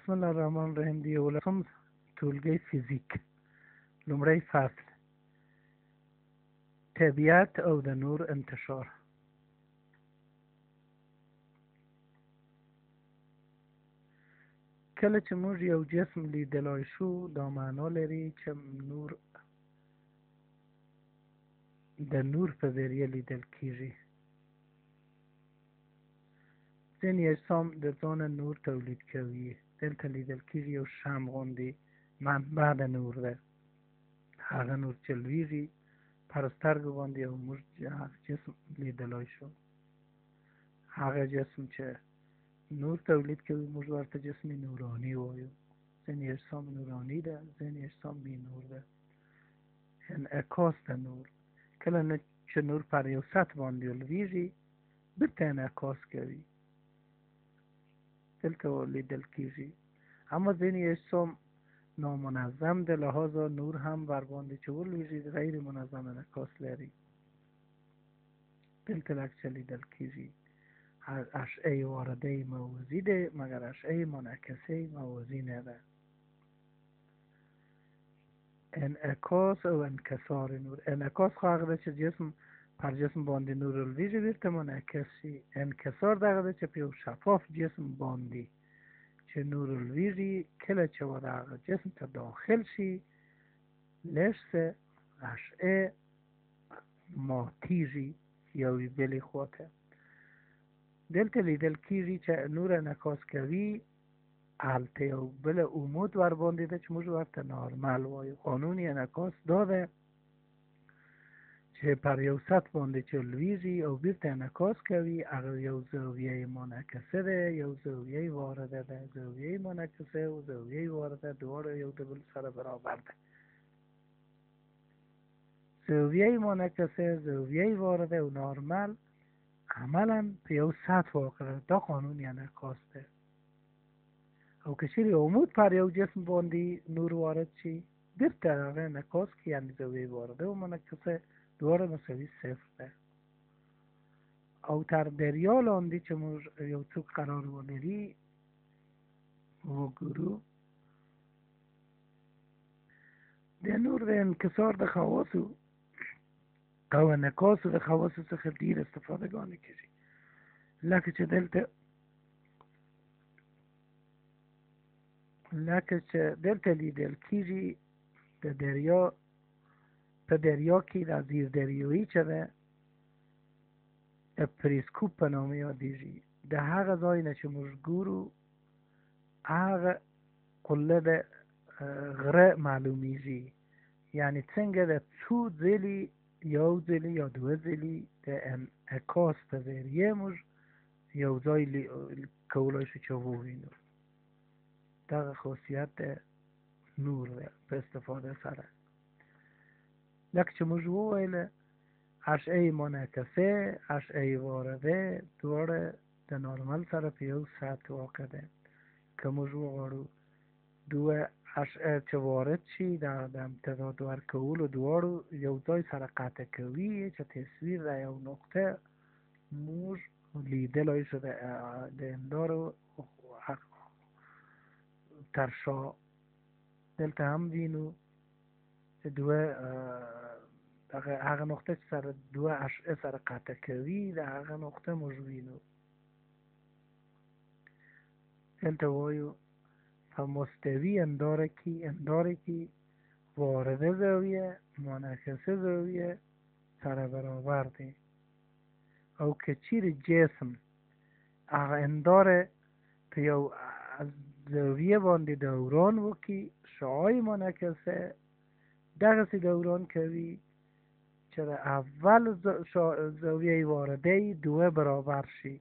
بسم الله الرحمن الرحیم. دی ولسم ټولګي فزیک لومړی فصل طبیعت او د نور انتشار. کله چې موږ یو جسم لیدلای شو دا معنا لري چې نور د نور په ذریعه لیدل کیږي. ځینې اجسام د ځانه نور تولید کوي. دلته لیدل کیږي یو شمع غوندې منبع د نور ده. هغه نور چې لویږي پر سترګو باندې او موږ هغه جسم لیدلای شو. هغه جسم چې نور تولید کوي موږ ورته جسم نورانی وایو. ځینې اجسام نورانی ده، ځینې اجسام بی نور ده. انعکاس د نور، کله نه چې نور پر یو سطح باندې لویږي بېرته انعکاس کوي، دلته لیدل کیږي. اما ځینې اجسام نامنظم ده، لحاظا نور هم بر باندې چې ولویږي غیر منظم انعکاس لري، دلته لږ څه لیدل کیږي. اشعه وارده موازی ده مگر اشعه منعکسه موازی نه ده. انعکاس او انکسار نور. انعکاس خو هغه ده چې جسم پر جسم باندې نور لویږي بیرته منعکس شي. انکسار دغه ده چې په یو شفاف جسم باندې چې نور لویږي کله چې هغه جسم ته داخل شي لږ څه اشعه ماتیږي یوې بلې خواته. دلته لیدل کیږي چې نور انعکاس کوي، هلته یو بل عمود ور باندې ده چې موږ ورته نارمل وایو. قانون انعکاس دا ده چې پر یو سطح باندې چې لویږي او بیرته انعکاس کوي هغه یو زاویه منعکسه ده، یو زاویه وارده ده. زاویه منعکسه او زاویه وارده دواړه یو د بل سره برابر ده. زاویه منعکسه، زاویه وارده او نارمل عملا په یو سطح واقع ده. دا قانون انعکاس ده. او که چیرې عمود پر یو جسم باندې نور وارد شي بیرته هغه انعکاس کوي، یعنې زاویه وارده او منعکسه دواړه مساوي صفر ده. او تر دریا لاندې چې موږ یو څوک قرار ولري وګورو، د نور د انکسار د خواصو او انعکاسو د خواصو څخه ډېر استفاده ګانې کېږي. لکه چې دلته لیدل کېږي د دریا په دریا کې د زیر دریایي چې ده پریسکوپ په نامه یادېږي. د هغه ځای نه چې موږ ګورو هغه قله د غره معلومیږي، یعنی څنګه د څو ځلې یو ځلې یا دوه ځلې د انعکاس په ذریعه موږ یو ځای کولی شو چې ووینو. دغه خاصیت د نور ده په استفاده سره. لکه چې موږ وویله اشعه منعکسه، اشعه وارده دواړه د نارمل سره په یو سطح واقع ده. که موږ وغواړو دوه اشعه چې وارد شي د امتداد ورکولو دواړو یو ځای سره قطع کوي چې تصویر د یو نقطه موږ لیدلای شو د هندارو تر شا. دلته هم وینو چې دوه هغه نقطه چې سره دوه اشعه سره قطع کوي د هغه نقطه موږ وینو. دلته وایو په مستوی انداره کې وارده زاویه منعکسه زاویه سره برابر دی. او که چیرې جسم هغه انداره په یو زاویه باندې دوران وکړي شعاع منعکسه دغسې دوران کوي چې د اول زاویه وارده دوه برابر شي.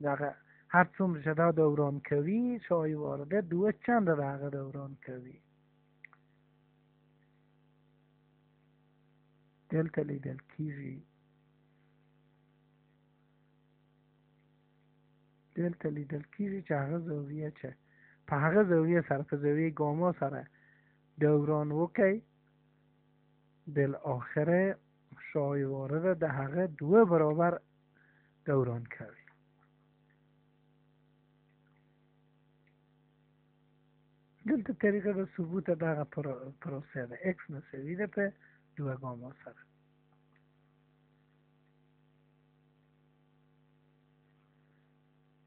دغه هر څومره چې دا دوران کوي شعاع وارده دوه چنده د هغه دوران کوي. دلته لیدل کیږي چې هغه زاویه چې په هغه زاویه سره په زاویه ګاما سره دوران وکړي بالاخره شعاع وارده د هغه دوه برابر دوران کوي. دلته طریقه د ثبوت دغه پروسه ده اکس مساوي ده په 2 ګاما سره.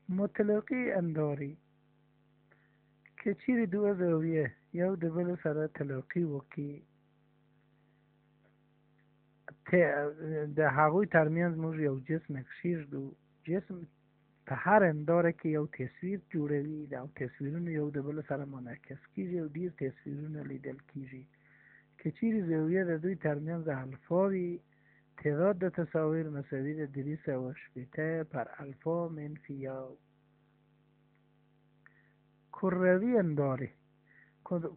متلاقي انداري که چیرې دوه زاویه یو د بل سره تلاقي وکړي، د هغوی ترمنځ موږ یو جسم کښیږدو. جسم په هر انداره کې یو تصویر جوړوي، او تصویرونه یو د بل سره منعکس کیږي او ډیر تصویرونه لیدل کیږي. که چیرې زاویه د دوی ترمنځ الفا وي، تعداد د تصاویر مساوي د 380 پر الفا منفي 1. کروي اندارې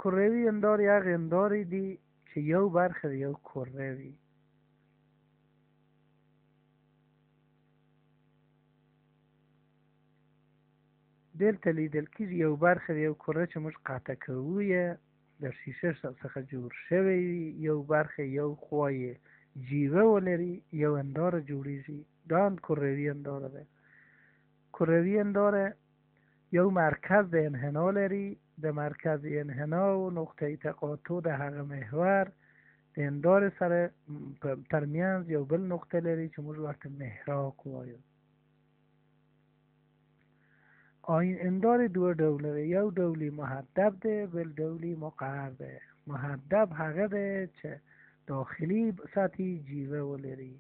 کروي اندارې هغه اندارې دي چې یو برخه د یو کره وي. دلته لیدل کېږي یو برخه د یو کره چې موږ قطع کوو یې د شیشه څخه جوړ شوی وي، یو برخه یو خوا یې جیوه ولري، یو انداره جوړیږي. دا کروي انداره ده. کروي انداره یو مرکز د انحنا لري، د مرکز انحنا و نقطه تقاطع د هغه محور د انداره سره ترمنځ یو بل نقطه لري چې موږ ورته محراق وایو. اندار دو ډوله ده، یو ډولی محدب ده، بل ډولی مقعر ده. محدب هغه ده چې داخلي سطحی جیوه ولري،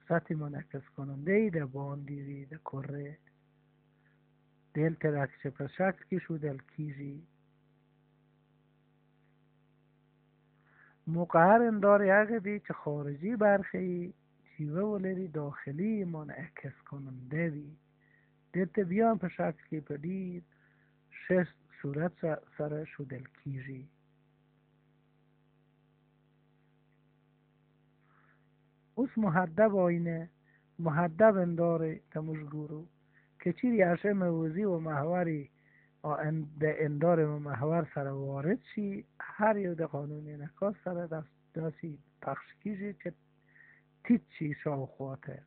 سطح منعکس کننده د باندې وي د کره. دلته چې په شکل کې ښودل کیږي. مقعر اندار هغه دی چې خارجي برخه جیوه ولري، داخلي منعکس کننده وي. دلته بیا په شکل کې په ډیر ښه صورت سره ښودل کیږي. اوس محدب آینه، محدب انداره ته موږ ګورو. که چیرې اشعه موازی و محوري د اندار و محور سره وارد شي، هر یو د قانون انعکاس سره داسې پخش کیږي چې تیت شي شاوخواته.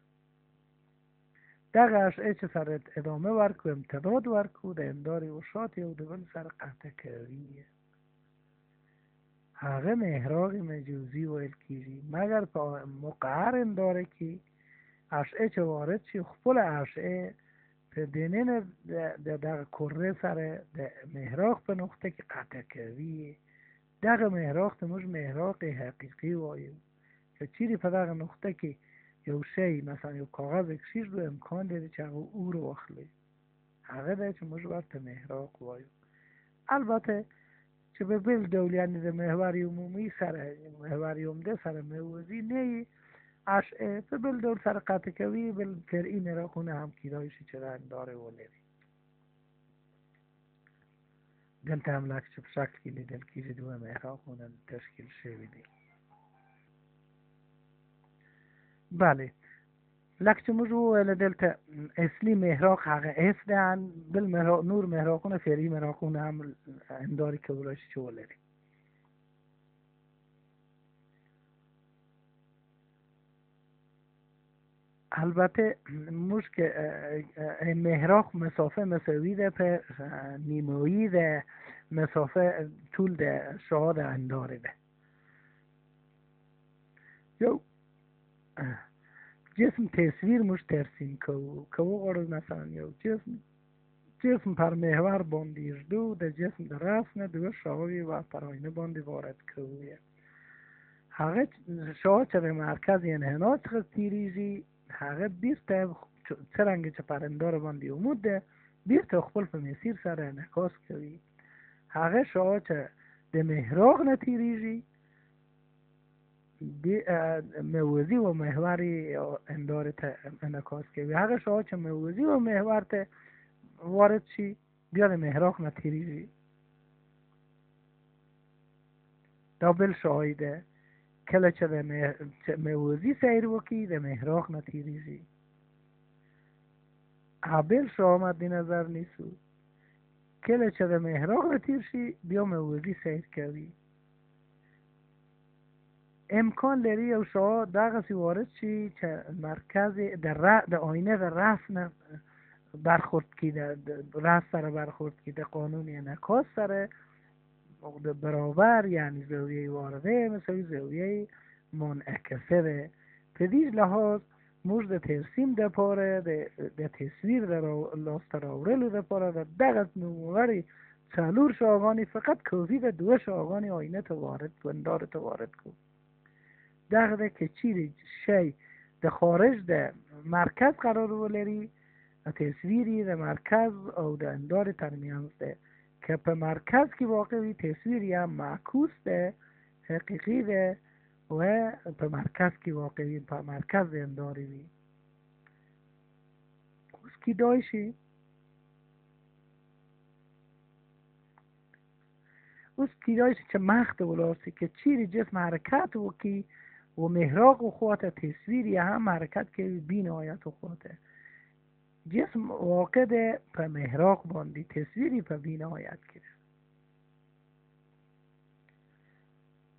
دغه اشعه چې سره ادامه ورکو، امتداد ورکو، د اندار وشات یو د بل سره قطع کوي، هغه محراق مجازی ویل کیږي. مګر په مقعر انداره کې اشعه چې وارد شي، خپل اشعه په دنین دغه کره سره د محراق په نقطه کې قطع کوي. دغه محراق ته موږ محراق حقیقي وایو. که چیرې په دغه نقطه کې یو شی مثلا یو کاغذ کښیږدو، امکان لري چې هغه او رو واخلي، هغه ده چې موږ ورته محراق وایو. البته چې به بل ډول، یعنی د محور عمومي سره محور عمده سره موازی نه وي، اشعه په بل ډول سره قطع کوي، بل فرعي محراقونه هم کیدای شي چې انداره ولري. دلته هم لکه چې په شکل کې لیدل کېږي دوه محراقونه تشکیل شوي دي. بله، لکه چې موږ وویل دلته اصلي محراق هغه اس ده، بل نور محراقونه فرعي محراقونه هم اندارې کولای شي چې ولري. البته موږ که محراق مسافه مساوی ده په نیمایی ده مسافه طول ده شعاع ده انداره ده. یو جسم تصویر موږ ترسیم کوو، که وغواړو مثلا یو جسم پر محور باندې ایږدو، د جسم د راس نه دوه شعاعې و پر آینه باندې وارد کوو. هغه شعاع چې د مرکز انحنا څخه تیریږي، هغه بیرته څرنګه چې پر اندار باندې عمود ده، بیرته خپل په مسیر سره انعکاس کوي. هغه شعاع چې د محراق نه تیریږي، موازی و محور اندار ته انعکاس کوي. هغه شعاع چې موازی و محور ته وارد شي، بیا د محراق نه تیریږي. دا بل شعاع ده. کله چې د موازی سیر وکړي، د محراق نه تیریږي. بل شعاع مد نظر نیسو، کله چې د محراق نه تیر شي، بیا موازی سیر کوي. امکان لري یو شعاع دغسې وارد شي چې مرکز د آینه د رأس نه برخورد کړي، د رأس سره برخورد کړي، د قانون انعکاس سره برابر یعنی زاویه وارده مساوی زاویه منعکسه ده. په دې لحاظ موږ د ترسیم د پاره د تصویر د لاسته راوړلو لپاره د دغه نوموړي څلور شاهگانی فقط کافی ده دوه شاهگانی آینه ته وارد کو اندار ته وارد کو. دغه ده که چیرې شی د خارج د مرکز قرار ولري تصویری د مرکز او د اندار ترمنځ ده که په مرکز کې واقع وي تصویر یا معکوس ده حقیقی ده و په مرکز کې واقع وي په مرکز د اندار وي. اوس کیدای شي چې مخ ته ولاړ شي که چیرې جسم حرکت وکړي و محراق و خواته تصویر یا هم حرکت کوي بی نهایت و خواته جسم واقع ده په محراق باندې تصویری په بی نهایت کې ده.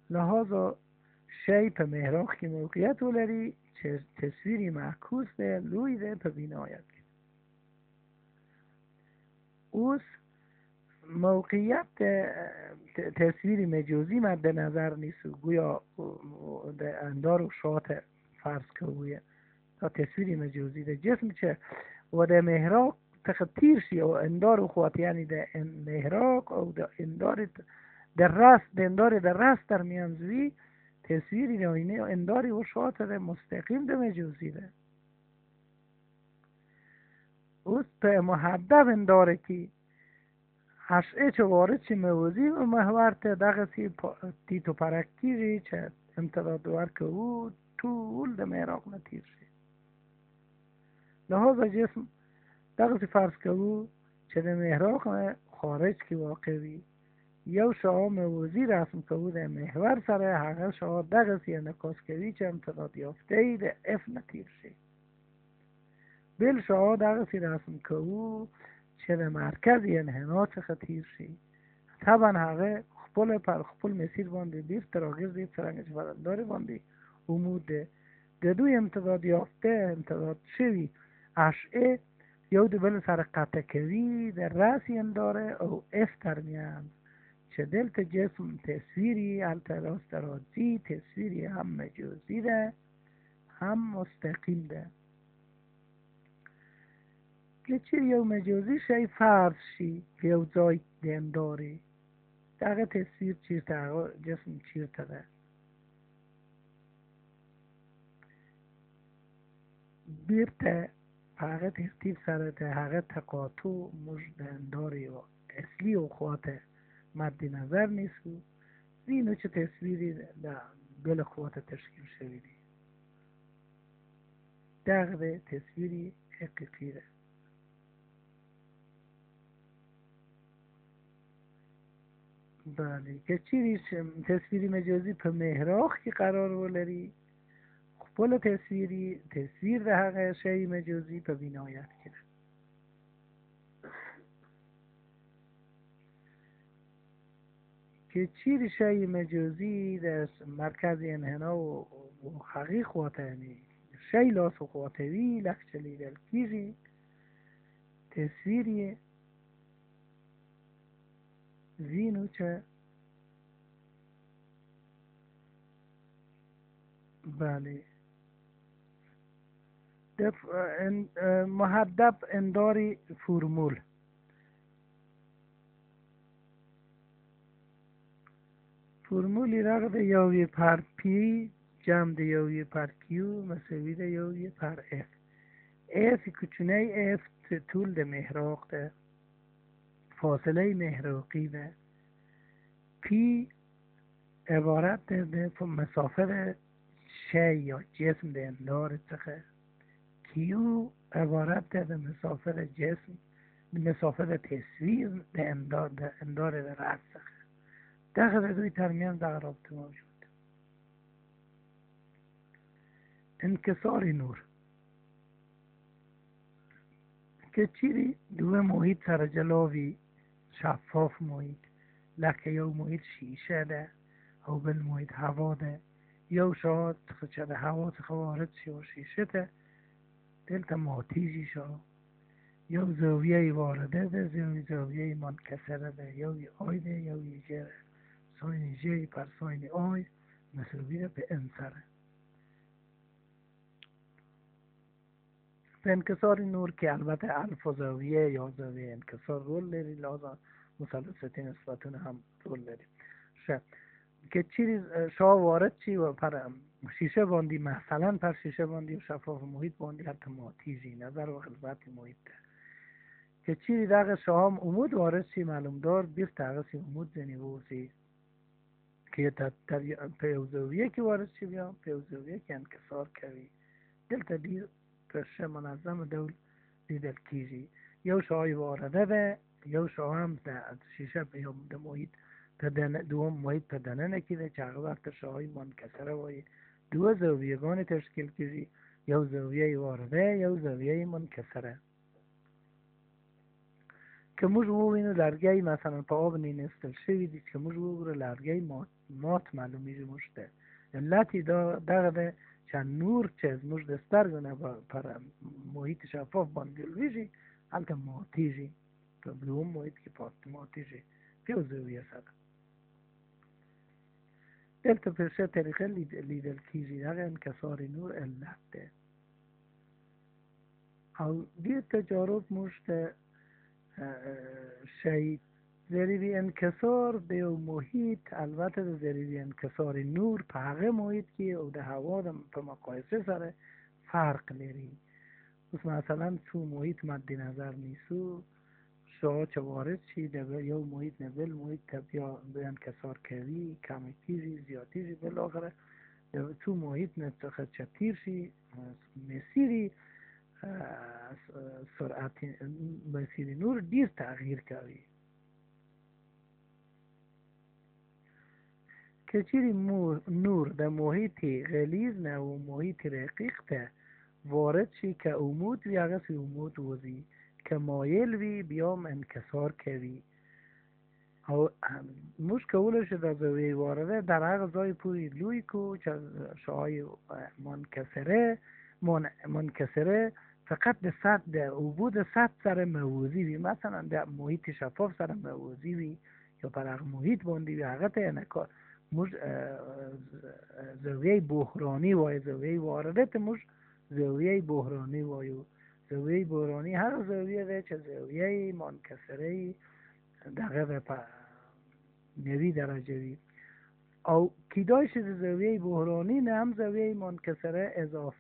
لحاظا شی په محراق کې موقعیت ولري چې تصویری معکوس ده لوی ده په بی نهایت کې. اوس موقعیت تصویری مجازی مد نظر نیست گویا در اندار و شات فرض که تا تصویری مجازی در جسم چه و در محراق تخطیر شی و اندار و خوات یعنی در محراق او در اندار در رست در میانزوی تصویری ناینه انداری و شات در مستقیم در مجازی در اوست په محدب انداره که اشعه چې وارد شي موازی و محور ته دغسې تیت و پرک کېږي چې امتداد ورکوو ټول د محراق نه تیر شي. لحاظا جسم دغسې فرض کوو چې د محراق خارج کې واقع وي یو شعاع موازی رسم کوو د محور سره هغه شعاع دغسې انعکاس کوي چې امتداد یافته د اف نه تیر شي. بل شعاع دغسې رسم کوو چې د مرکز انحنا څخه تیر شي. طبعا هغه خپل پر خپل مسیر باندې بیرته راګرځي څرنګه چې په اندار باندې عمود ده. د دوی امتداد یافته امتداد شوي اشعه یو د بل سره قطع کوي د رأس انداره او اف ترمنځ چې دلته جسم تصویری هلته راسته راځي تصویری هم مجازی ده هم مستقیم ده. که چیر یو مجازی شی فرض شي که یو ځای د اندارې دغه تصویر چیرته هغه جسم چیرته ده بیرته په هغه ترتیب سره د هغه تقاطع موږ د اندارې و اصلي و خواته مد نظر نیسو وینو چې تصویری د بل خواته تشکیل شوی دی. دغه تصویری حقیقی ده. بله که چیزی تصویری مجازی په محراق کې قرار ولري خپل تصویر د هغه شی مجازی په بنایت کې ده. که چیزی شی مجازی در مرکز انحنا و حقیق خواته یعنی شی لاس و خواته لکه لیدل کیږي تصویری وینو چې بله محدب انداری فرمولی رقم یوی پر پی جمع ده یوی پر کیو مساوی ده یوی پر اف. اف کوچنه اف طول ده محراق ده فاصله محراقی ده پی عبارت ده مسافه ده شی یا جسم ده اندار څخه کیو عبارت ده مسافه ده جسم مسافه ده تصویر ده اندار ده رأس څخه. دغه دوی ترمیان دغه رابطه موجود. انکسار نور که چیزی دو محیط سر جلاوی شفاف محیط لکه یو محیط شیشه ده او بل محیط هوا ده یو شاید چه ده هوا څخه وارد شي و شیشه ده دلته ماتیجی شا یو زاویه وارده ده زاویه منکسره ده یو آی ده یو جره ساین جی پر ساین آی مساوی به ان سره. به انکسار نور که البته الفا زاویه یا زاویه انکسار رول داری، لازم مثلث نسبتون هم رول داری. که چیزی شما وارد چی و پر شیشه باندی، مثلا پر شیشه باندی و شفاف محیط باندی حتی ماتیزی نظر و خلبت محیط ده. که چیزی داغ شما امود وارد چی معلوم دار بیست تاغسی امود زنی ووزی که پیوزویه که وارد چی بیام پیوزویه که انکسار کوی دلتا دیر پرشه منظم دول دیدل کیجی یو شای وارده ده یو شای هم شیشه بیام ده محیط دوم محیط پدنه نکیده چه اغه وقت شای منکسره وای دو زاویگان تشکیل کیجی یو زاویه وارده یو زاویه منکسره. که موش وینو لرگی مثلا پا آب نینستل شوی دید که موش وگره لرگی مات معلومیجی مشته علتی داغده چند نور چیز موش دسترگونه پر محیط شفاف باندیلویجی حالتا ماتیجی دوم محیط که پاست ماتیجی پیو زویه سده دلتا پرشه طریقه لیدل کیجی داغه انکسار نور علت ده او دیر تجارب مشته شاید ضریبی انکسار به محیط البته ده ضریبی انکسار نور په هغه محیط کې او د هوا په مقایسه سره فرق لري. اوس مثلا تو محیط مد نظر نیسو شما چه وارد شی ده یو محیط نه بل محیط ته بیا به انکسار کوي کمی کیږي زیاتیږي بالاخره تو محیط نه څخه چتیر شي مسیری سرعت مسیر نور دیر تغییر کوي. که چیزی نور در محیط غلیظ نه و محیط رقیق ته وارد شی که عمود وی اغس عمود وزی که مایل وی بیام انکسار کوي او موش کولش در زاویه وارده در هر زای پوری لوی کو چه شای منکسره فقط به سطح ده عبود سطح سر موازی وی مثلا در محیط شفاف سر موازی وی یا پر محیط باندی وی حقیقت انکار مش زاویه بحرانی وای زاویه واردت مش زاویه بحرانی وایو زاویه بحرانی هر زاویه ده چه زاویه منکسره دقیقه په 90 درجه وی او کیدایش زاویه بحرانی نه هم زاویه منکسره اضافه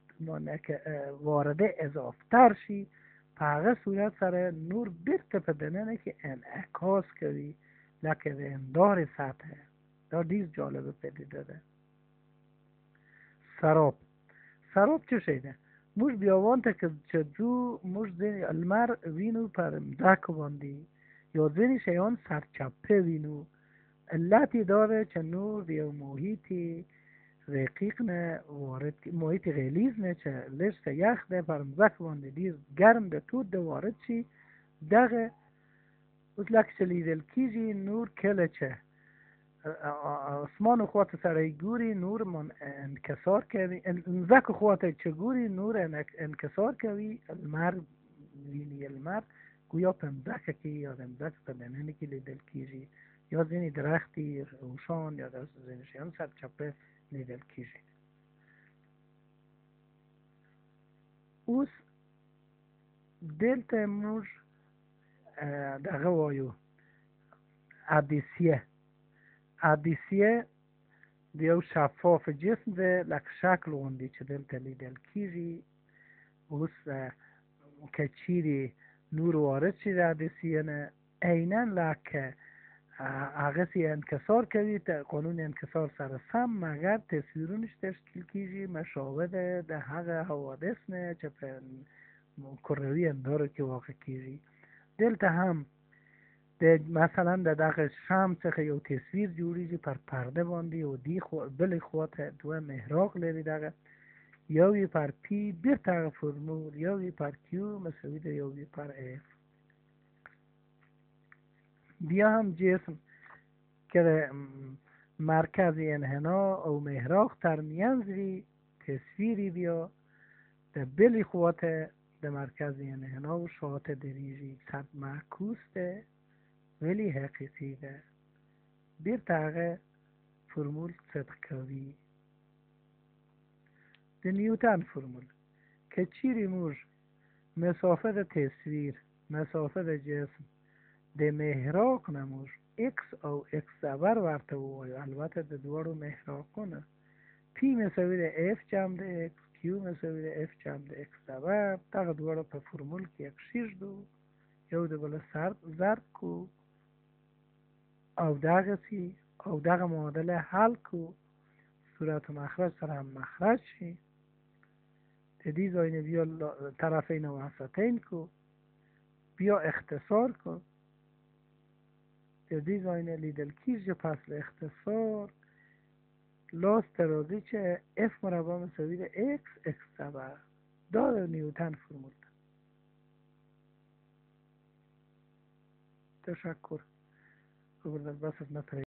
وارده اضافتر شی په هغه صورت سره نور بیرته په دننه که انعکاس کوي لکه د اندار سطح دا ډیر جالبه پدیده ده. سراب چه شی ده؟ موږ بیاوان ته که جو موږ المر وینو پر مدک باندی یا ځینې شیان سرچپه وینو علتی داره که نور یو محیطی رقیق نه وارد محیط غلیظ نه چه لشت یخ ده پر مزک باندې دیر گرم ده تود ده وارد چی دغه اوس لکه چې لیدل کیږي نور کله چې اسمان خوات سره ګوري نور من انکسار کوي مزک خوات چې ګوري نور انکسار کوي المر ویني المر گویا په مزک کې یا د مزک په دننه کې لیدل کیږي یا ځینې درختی روشان یا ځینې شیان سرچپه لیدل کیږي. اوس دلته موږ دغه وایو عدسیه د یو شفاف جسم ده لکه شکل غوندې چې دلته لیدل کیږي. اوس که چیرې نور وارد شي د عدسیه نه عینا لکه هغه انکسار کوي تا قانون انکسار سره سم مگر تصویرونش تشکیل کیږي مشابه د هغه حوادث نه چې په کروی اندارو کې واقع کیږي. دلته هم مثلا د دغه شم څخه یو تصویر جوړیږي پر پرده باندې او دی بل خواته دوه محراق لري دغه یوی پر پی بیرته فرمول یوی پر کیو مساوی ده یوی پر اف. بیا هم جسم که مرکز انحنا او محراق تر میانزوی تصویری بیا ده بلی خواته ده مرکز انحنا و شاعت دریجی صد معکوس ده ولی حقیقی ده بیرته هغه فرمول صدق کوي. د نیوتن فرمول که چیرې موږ مسافت تصویر، مسافت جسم د محراق نه موږ x او x زبر ورته ووایو، البته د دواړو محراقونه p مساوي د f جمع د x، q مساوي د f جمع د x زبر، دغه دواړه په فرمول کې یک شیږدو، یو د بل ضرب کو او دغسې او دغه معادله حل کو، صورت و مخرج سره هم مخرج شي. د دې ځای نه بیا طرفین وسطین کو، بیا اختصار کو. د دې ځای نه لیدل کېږي پس له اختصار لاس راځي چې f مربع مساوي د x زبر. دا د نیوتن فرمول ده. تشکر. خب بس از